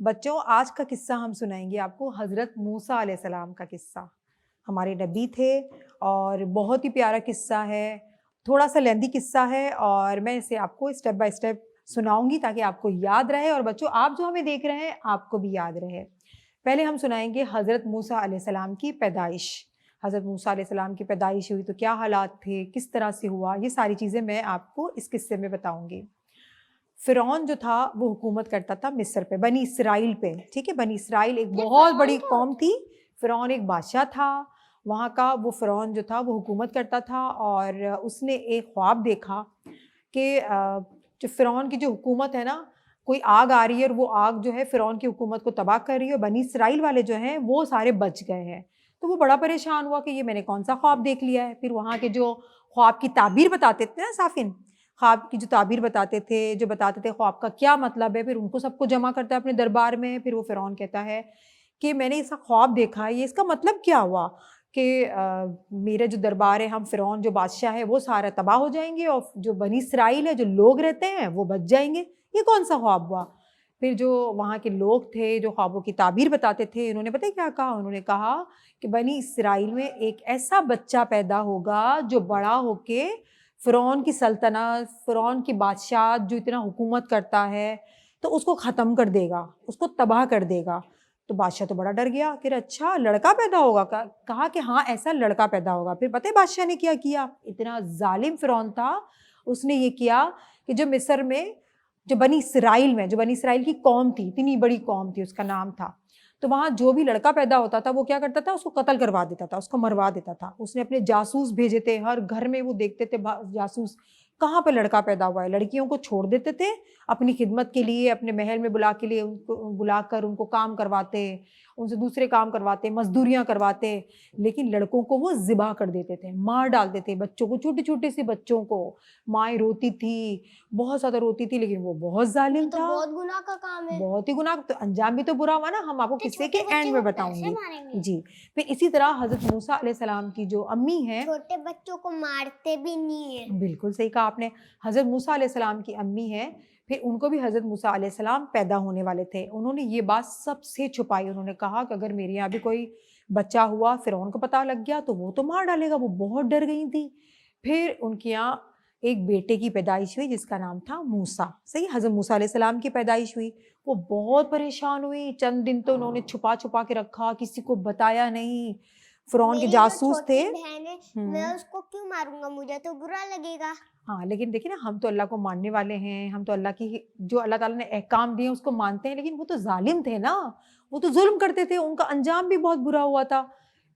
بچوں آج کا قصہ ہم سنائیں گے آپ کو حضرت موسیٰ علیہ السلام کا قصہ۔ ہمارے نبی تھے اور بہت ہی پیارا قصہ ہے، تھوڑا سا لیندی قصہ ہے اور میں اسے آپ کو اسٹیپ بائی اسٹیپ سناؤں گی تاکہ آپ کو یاد رہے اور بچوں آپ جو ہمیں دیکھ رہے ہیں آپ کو بھی یاد رہے۔ پہلے ہم سنائیں گے حضرت موسیٰ علیہ السلام کی پیدائش۔ حضرت موسیٰ علیہ السلام کی پیدائش ہوئی تو کیا حالات تھے، کس طرح سے ہوا، یہ ساری چیزیں میں آپ کو اس قصے میں بتاؤں گی۔ فرعون جو تھا وہ حکومت کرتا تھا مصر پہ، بنی اسرائیل پہ، ٹھیک ہے۔ بنی اسرائیل ایک بہت بڑی قوم تھی، فرعون ایک بادشاہ تھا وہاں کا۔ وہ فرعون جو تھا وہ حکومت کرتا تھا اور اس نے ایک خواب دیکھا کہ جو فرعون کی جو حکومت ہے نا، کوئی آگ آ رہی ہے اور وہ آگ جو ہے فرعون کی حکومت کو تباہ کر رہی ہے اور بنی اسرائیل والے جو ہیں وہ سارے بچ گئے ہیں۔ تو وہ بڑا پریشان ہوا کہ یہ میں نے کون سا خواب دیکھ لیا ہے۔ پھر وہاں کے جو خواب کی تعبیر بتاتے تھے نا صافن، خواب کی جو تعبیر بتاتے تھے، جو بتاتے تھے خواب کا کیا مطلب ہے، پھر ان کو سب کو جمع کرتا ہے اپنے دربار میں۔ پھر وہ فرعون کہتا ہے کہ میں نے ایسا خواب دیکھا ہے، یہ اس کا مطلب کیا ہوا کہ میرا جو دربار ہے، ہم فرعون جو بادشاہ ہے وہ سارا تباہ ہو جائیں گے اور جو بنی اسرائیل ہے، جو لوگ رہتے ہیں وہ بچ جائیں گے، یہ کون سا خواب ہوا؟ پھر جو وہاں کے لوگ تھے جو خوابوں کی تعبیر بتاتے تھے، انہوں نے پتہ کیا کہا؟ انہوں نے کہا کہ بنی اسرائیل میں ایک ایسا بچہ پیدا ہوگا جو بڑا ہو کے فرعون کی سلطنت، فرعون کی بادشاہت جو اتنا حکومت کرتا ہے تو اس کو ختم کر دے گا، اس کو تباہ کر دے گا۔ تو بادشاہ تو بڑا ڈر گیا کہ اچھا لڑکا پیدا ہوگا، کہا کہ ہاں ایسا لڑکا پیدا ہوگا۔ پھر پتہ ہے بادشاہ نے کیا کیا؟ اتنا ظالم فرعون تھا، اس نے یہ کیا کہ جو مصر میں جو بنی اسرائیل کی قوم تھی، اتنی بڑی قوم تھی، اس کا نام تھا، تو وہاں جو بھی لڑکا پیدا ہوتا تھا وہ کیا کرتا تھا؟ اس کو قتل کروا دیتا تھا، اس کو مروا دیتا تھا۔ اس نے اپنے جاسوس بھیجے تھے، ہر گھر میں وہ دیکھتے تھے جاسوس کہاں پہ لڑکا پیدا ہوا ہے، لڑکیوں کو چھوڑ دیتے تھے اپنی خدمت کے لیے، اپنے محل میں بلا کر ان کو کام کرواتے، ان سے دوسرے کام کرواتے، مزدوریاں کرواتے، لیکن لڑکوں کو وہ ذبح کر دیتے تھے، مار ڈالتے تھے بچوں کو، چھوٹے چھوٹے سے بچوں کو۔ مائیں روتی تھی، بہت زیادہ روتی تھی، لیکن وہ بہت ظالم تھا، بہت گناہ کا کام ہے، بہت ہی گناہ، تو انجام بھی تو برا ہوا نا، ہم آپ کو قصے کے اینڈ میں بتاؤں گی جی۔ پھر اسی طرح حضرت موسیٰ علیہ السلام کی جو امی ہیں، چھوٹے بچوں کو مارتے بھی نہیں ہیں، بالکل صحیح کہا آپ نے، حضرت موسیٰ علیہ السلام کی امی ہیں، پھر ان کو بھی حضرت موسیٰ علیہ السلام پیدا ہونے والے تھے، انہوں نے یہ بات سب سے چھپائی، انہوں نے کہا کہ اگر میرے یہاں بھی کوئی بچہ ہوا، فرعون کو پتہ لگ گیا تو وہ تو مار ڈالے گا، وہ بہت ڈر گئی تھی۔ پھر ان کے یہاں ایک بیٹے کی پیدائش ہوئی جس کا نام تھا موسیٰ، صحیح، حضرت موسیٰ علیہ السلام کی پیدائش ہوئی، وہ بہت پریشان ہوئی، چند دن تو انہوں نے چھپا چھپا کے رکھا، کسی کو بتایا نہیں، فرعون کے جاسوس تھے۔ بہن ہے، میں اس کو کیوں ماروں گا، مجھے تو برا لگے گا۔ ہاں لیکن دیکھیں نا، ہم تو اللہ کو ماننے والے ہیں، ہم تو اللہ کی جو اللہ تعالیٰ نے احکام دیے اس کو مانتے ہیں، لیکن وہ تو ظالم تھے نا، وہ تو ظلم کرتے تھے، ان کا انجام بھی بہت برا ہوا تھا۔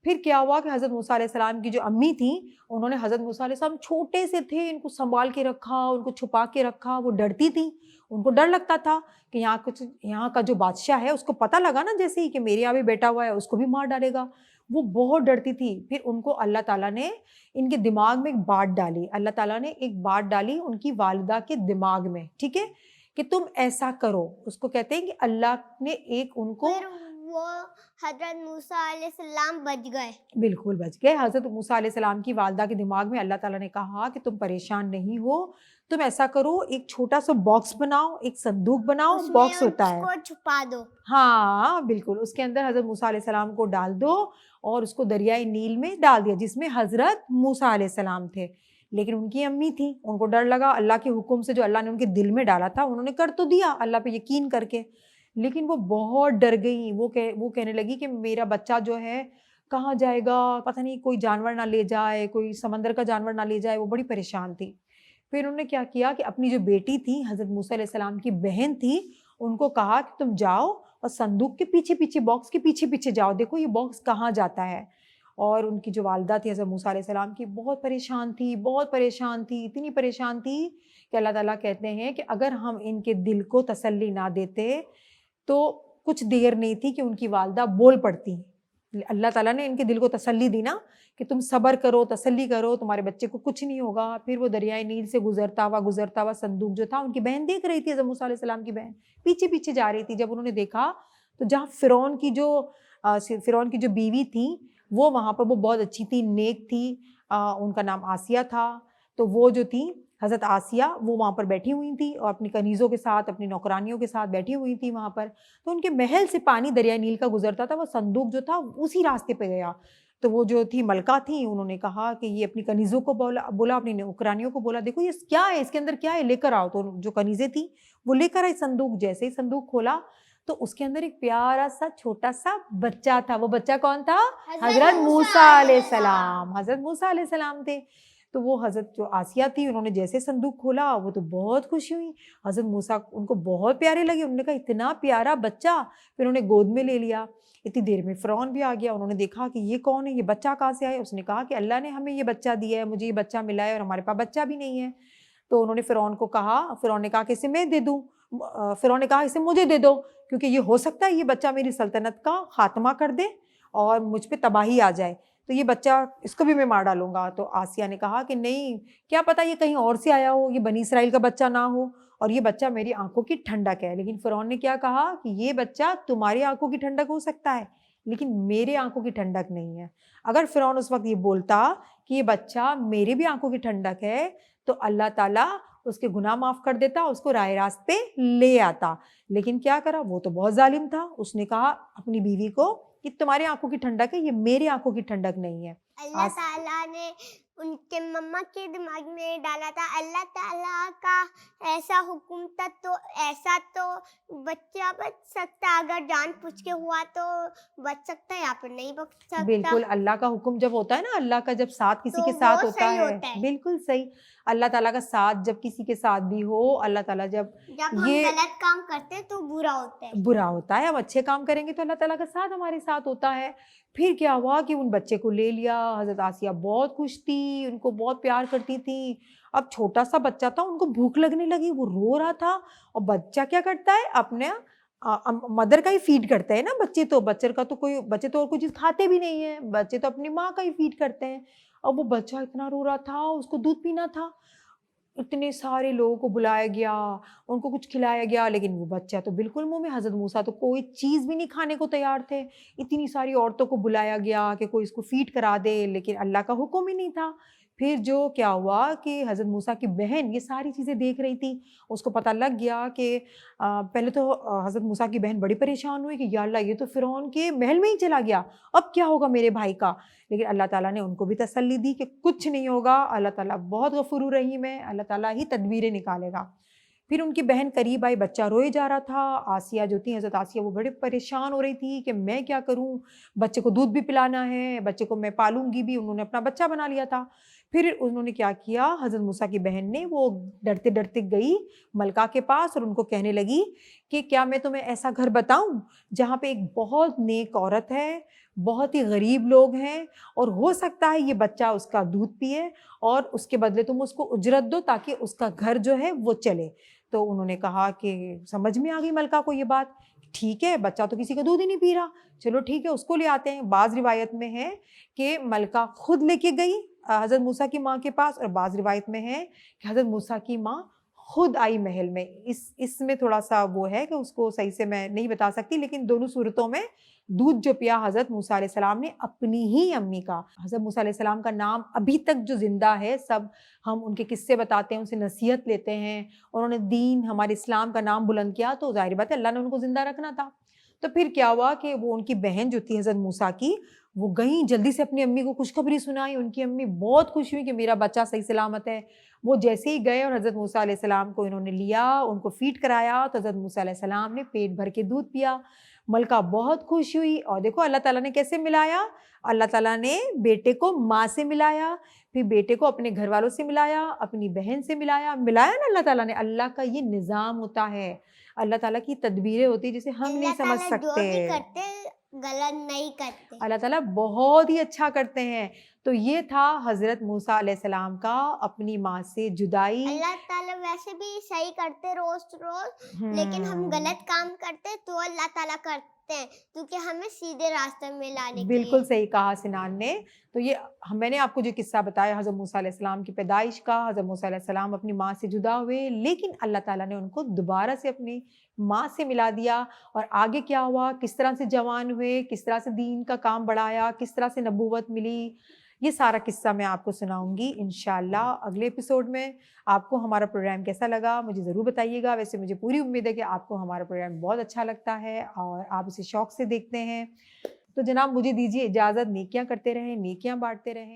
پھر کیا ہوا کہ حضرت موسیٰ علیہ السلام کی جو امی تھیں، انہوں نے حضرت موسیٰ علیہ السلام چھوٹے سے تھے، ان کو سنبھال کے رکھا، ان کو چھپا کے رکھا، وہ ڈرتی تھیں، ان کو ڈر لگتا تھا کہ یہاں کا جو بادشاہ ہے اس کو پتہ لگا نا جیسے ہی کہ میرے یہاں بھی بیٹا ہوا ہے، اس کو بھی مار ڈالے گا، وہ بہت ڈرتی تھی۔ پھر ان کو اللہ تعالیٰ نے ان کے دماغ میں ایک بات ڈالی، اللہ تعالیٰ نے ایک بات ڈالی ان کی والدہ کے دماغ میں، ٹھیک ہے، کہ تم ایسا کرو، اس کو کہتے ہیں کہ اللہ نے ایک ان کو، پھر وہ حضرت موسیٰ علیہ السلام بچ گئے، بالکل بچ گئے۔ حضرت موسیٰ علیہ السلام کی والدہ کے دماغ میں اللہ تعالیٰ نے کہا کہ تم پریشان نہیں ہو، تم ایسا کرو، ایک چھوٹا سا باکس بناؤ، ایک صندوق بناؤ، باکس ہوتا ہے، اس کو چھپا دو، ہاں بالکل، اس کے اندر حضرت موسیٰ علیہ السلام کو ڈال دو اور اس کو دریائے نیل میں ڈال دیا، جس میں حضرت موسیٰ علیہ السلام تھے۔ لیکن ان کی امی تھی، ان کو ڈر لگا، اللہ کے حکم سے جو اللہ نے ان کے دل میں ڈالا تھا انہوں نے کر تو دیا اللہ پہ یقین کر کے، لیکن وہ بہت ڈر گئیں، وہ کہنے لگی کہ میرا بچہ جو ہے کہاں جائے گا، پتہ نہیں کوئی جانور نہ لے جائے، کوئی سمندر کا جانور نہ لے جائے، وہ بڑی پریشان تھی۔ پھر انہوں نے کیا کیا کہ اپنی جو بیٹی تھی، حضرت موسیٰ علیہ السلام کی بہن تھی، ان کو کہا کہ تم جاؤ اور صندوق کے پیچھے پیچھے، باکس کے پیچھے پیچھے جاؤ، دیکھو یہ باکس کہاں جاتا ہے۔ اور ان کی جو والدہ تھی حضرت موسیٰ علیہ السلام کی، بہت پریشان تھی، بہت پریشان تھی، اتنی پریشان تھی کہ اللہ تعالیٰ کہتے ہیں کہ اگر ہم ان کے دل کو تسلی نہ دیتے تو کچھ دیر نہیں تھی کہ ان کی والدہ بول پڑتی۔ اللہ تعالیٰ نے ان کے دل کو تسلی دی نا کہ تم صبر کرو، تسلی کرو، تمہارے بچے کو کچھ نہیں ہوگا۔ پھر وہ دریائے نیل سے گزرتا ہوا صندوق جو تھا، ان کی بہن دیکھ رہی تھی، حضرت موسیٰ علیہ السلام کی بہن پیچھے پیچھے جا رہی تھی۔ جب انہوں نے دیکھا تو جہاں فرعون کی جو بیوی تھی وہ وہاں پر، وہ بہت اچھی تھی، نیک تھی، ان کا نام آسیہ تھا، تو وہ جو تھی حضرت آسیہ وہ وہاں پر بیٹھی ہوئی تھیں اور اپنی کنیزوں کے ساتھ اپنی نوکرانیوں کے ساتھ بیٹھی ہوئی تھیں وہاں پر. تو ان کے محل سے پانی دریائے نیل کا گزرتا تھا, وہ صندوق جو تھا اسی راستے پہ گیا. تو وہ جو تھی ملکہ تھیں, انہوں نے کہا کہ یہ اپنی کنیزوں کو بولا اپنی نوکرانیوں کو بولا, دیکھو یہ کیا ہے, اس کے اندر کیا ہے, لے کر آؤ. تو جو کنیزیں تھیں وہ لے کر آئی صندوق. جیسے ہی صندوق کھولا تو اس کے اندر ایک پیارا سا چھوٹا سا بچہ تھا. وہ بچہ کون تھا؟ حضرت موسیٰ علیہ السلام. حضرت موسیٰ علیہ السلام تھے. تو وہ حضرت جو آسیہ تھی, انہوں نے جیسے صندوق کھولا وہ تو بہت خوشی ہوئی. حضرت موسیٰ ان کو بہت پیارے لگے. انہوں نے کہا اتنا پیارا بچہ. پھر انہوں نے گود میں لے لیا. اتنی دیر میں فرعون بھی آ گیا. انہوں نے دیکھا کہ یہ کون ہے, یہ بچہ کہاں سے آیا. اس نے کہا کہ اللہ نے ہمیں یہ بچہ دیا ہے, مجھے یہ بچہ ملا ہے اور ہمارے پاس بچہ بھی نہیں ہے. تو انہوں نے فرعون کو کہا, فرعون نے کہا کہ اسے میں دے دوں. فرعون نے کہا اسے مجھے دے دو, کیونکہ یہ ہو سکتا ہے یہ بچہ میری سلطنت کا خاتمہ کر دے اور مجھ پہ تباہی آ جائے, تو یہ بچہ اس کو بھی میں مار ڈالوں گا. تو آسیہ نے کہا کہ نہیں, کیا پتہ یہ کہیں اور سے آیا ہو, یہ بنی اسرائیل کا بچہ نہ ہو, اور یہ بچہ میری آنکھوں کی ٹھنڈک ہے. لیکن فرعون نے کیا کہا کہ یہ بچہ تمہاری آنکھوں کی ٹھنڈک ہو سکتا ہے لیکن میرے آنکھوں کی ٹھنڈک نہیں ہے. اگر فرعون اس وقت یہ بولتا کہ یہ بچہ میرے بھی آنکھوں کی ٹھنڈک ہے تو اللہ تعالیٰ اس کے گناہ معاف کر دیتا, اس کو راہ راست پہ لے آتا. لیکن کیا کرا, وہ تو بہت ظالم تھا. اس نے کہا اپنی بیوی کو کہ تمہاری آنکھوں کی ٹھنڈک ہے, یہ میری آنکھوں کی ٹھنڈک نہیں ہے. اللہ تعالیٰ نے ان کے مما کے دماغ میں ڈالا تھا. اللہ تعالیٰ کا ایسا حکم تھا تو ایسا تو بچہ بچ سکتا, اگر جان پوچھ کے ہوا تو بچ سکتا ہے, یا پھر نہیں بچ سکتا. بالکل, اللہ کا حکم جب ہوتا ہے نا, اللہ کا جب ساتھ کسی تو کے ساتھ وہ ہوتا صحیح ہے, ہوتا ہے. بالکل صحیح. اللہ تعالیٰ کا ساتھ جب کسی کے ساتھ بھی ہو, اللہ تعالیٰ جب ہم غلط کام کرتے ہیں تو برا ہوتا ہے. برا ہوتا ہے, ہم اچھے کام کریں گے تو اللہ تعالیٰ کا ساتھ ہمارے ساتھ ہوتا ہے. پھر کیا ہوا کہ ان بچے کو لے لیا. حضرت آسیہ بہت خوش تھی, ان کو بہت پیار کرتی تھی. اب چھوٹا سا بچہ تھا, ان کو بھوک لگنے لگی, وہ رو رہا تھا. اور بچہ کیا کرتا ہے, اپنے مدر کا ہی فیڈ کرتے ہیں نا بچے تو. بچے تو اور کوئی چیز کھاتے بھی نہیں ہیں, بچے تو اپنی ماں کا ہی فیڈ کرتے ہیں. اب وہ بچہ اتنا رو رہا تھا, اس کو دودھ پینا تھا. اتنے سارے لوگوں کو بلایا گیا, ان کو کچھ کھلایا گیا, لیکن وہ بچہ تو بالکل منہ میں. حضرت موسیٰ تو کوئی چیز بھی نہیں کھانے کو تیار تھے. اتنی ساری عورتوں کو بلایا گیا کہ کوئی اس کو فیڈ کرا دے, لیکن اللہ کا حکم ہی نہیں تھا. پھر جو کیا ہوا کہ حضرت موسیٰ کی بہن یہ ساری چیزیں دیکھ رہی تھی. اس کو پتہ لگ گیا کہ پہلے تو حضرت موسیٰ کی بہن بڑی پریشان ہوئی کہ یا اللہ, یہ تو فرعون کے محل میں ہی چلا گیا, اب کیا ہوگا میرے بھائی کا. لیکن اللہ تعالیٰ نے ان کو بھی تسلی دی کہ کچھ نہیں ہوگا, اللہ تعالیٰ بہت غفور رحیم ہے, اللہ تعالیٰ ہی تدبیریں نکالے گا. پھر ان کی بہن قریب آئی, بچہ روئے جا رہا تھا. آسیہ جو تھی, حضرت آسیہ, وہ بڑے پریشان ہو رہی تھی کہ میں کیا کروں, بچے کو دودھ بھی پلانا ہے, بچے کو میں پالوں گی بھی. انہوں نے اپنا بچہ بنا لیا تھا. پھر انہوں نے کیا کیا, حضرت موسیٰ کی بہن نے وہ ڈرتے ڈرتے گئی ملکہ کے پاس اور ان کو کہنے لگی کہ کیا میں تمہیں ایسا گھر بتاؤں جہاں پہ ایک بہت نیک عورت ہے, بہت ہی غریب لوگ ہیں, اور ہو سکتا ہے یہ بچہ اس کا دودھ پیے اور اس کے بدلے تم اس کو اجرت دو تاکہ اس کا گھر جو ہے وہ چلے. تو انہوں نے کہا کہ سمجھ میں آ گئی ملکہ کو یہ بات, ٹھیک ہے, بچہ تو کسی کا دودھ ہی نہیں پی رہا, چلو ٹھیک ہے, اس کو لے آتے ہیں. بعض روایت میں ہے کہ ملکہ خود لے کے گئی حضرت موسیٰ کی ماں کے پاس, اور بعض روایت میں ہے کہ حضرت موسیٰ کی ماں خود آئی محل میں. اس میں تھوڑا سا وہ ہے کہ اس کو صحیح سے میں نہیں بتا سکتی, لیکن دونوں صورتوں میں دودھ جو پیا حضرت موسیٰ علیہ السلام نے اپنی ہی امی کا. حضرت موسیٰ علیہ السلام کا نام ابھی تک جو زندہ ہے, سب ہم ان کے قصے بتاتے ہیں, ان سے نصیحت لیتے ہیں. انہوں نے دین ہمارے اسلام کا نام بلند کیا, تو ظاہر بات ہے اللہ نے ان کو زندہ رکھنا تھا. تو پھر کیا ہوا کہ وہ ان کی بہن جو تھی حضرت موسیٰ کی, وہ گئیں جلدی سے اپنی امی کو خوشخبری سنائی. ان کی امی بہت خوش ہوئی کہ میرا بچہ صحیح سلامت ہے. وہ جیسے ہی گئے اور حضرت موسیٰ علیہ السلام کو انہوں نے لیا, ان کو فیڈ کرایا, تو حضرت موسیٰ علیہ السلام نے پیٹ بھر کے دودھ پیا. ملکہ بہت خوش ہوئی. اور دیکھو اللہ تعالیٰ نے کیسے ملایا, اللہ تعالیٰ نے بیٹے کو ماں سے ملایا, پھر بیٹے کو اپنے گھر والوں سے ملایا, اپنی بہن سے ملایا نا اللہ تعالیٰ نے. اللہ کا یہ نظام ہوتا ہے, اللہ تعالیٰ کی تدبیریں ہوتی ہیں جسے ہم نہیں سمجھ سکتے. غلط نہیں کرتے, اللہ تعالیٰ بہت ہی اچھا کرتے ہیں. تو یہ تھا حضرت موسیٰ علیہ السلام کا اپنی ماں سے جدائی. اللہ تعالیٰ ویسے بھی صحیح کرتے روز, لیکن ہم غلط کام کرتے تو اللہ تعالیٰ کرتے ہیں کیونکہ ہمیں سیدھے راستے میں لانے کے لیے. بالکل صحیح کہا سنان نے. تو یہ میں نے آپ کو جو قصہ بتایا حضرت موسیٰ علیہ السلام کی پیدائش کا, حضرت موسیٰ علیہ السلام اپنی ماں سے جدا ہوئے, لیکن اللہ تعالیٰ نے ان کو دوبارہ سے اپنی ماں سے ملا دیا. اور آگے کیا ہوا, کس طرح سے جوان ہوئے, کس طرح سے دین کا کام بڑھایا, کس طرح سے نبوت ملی, یہ سارا قصہ میں آپ کو سناؤں گی انشاءاللہ اگلے ایپیسوڈ میں۔ آپ کو ہمارا پروگرام کیسا لگا مجھے ضرور بتائیے گا۔ ویسے مجھے پوری امید ہے کہ آپ کو ہمارا پروگرام بہت اچھا لگتا ہے اور آپ اسے شوق سے دیکھتے ہیں۔ تو جناب مجھے دیجیے اجازت، نیکیاں کرتے رہیں، نیکیاں بانٹتے رہیں۔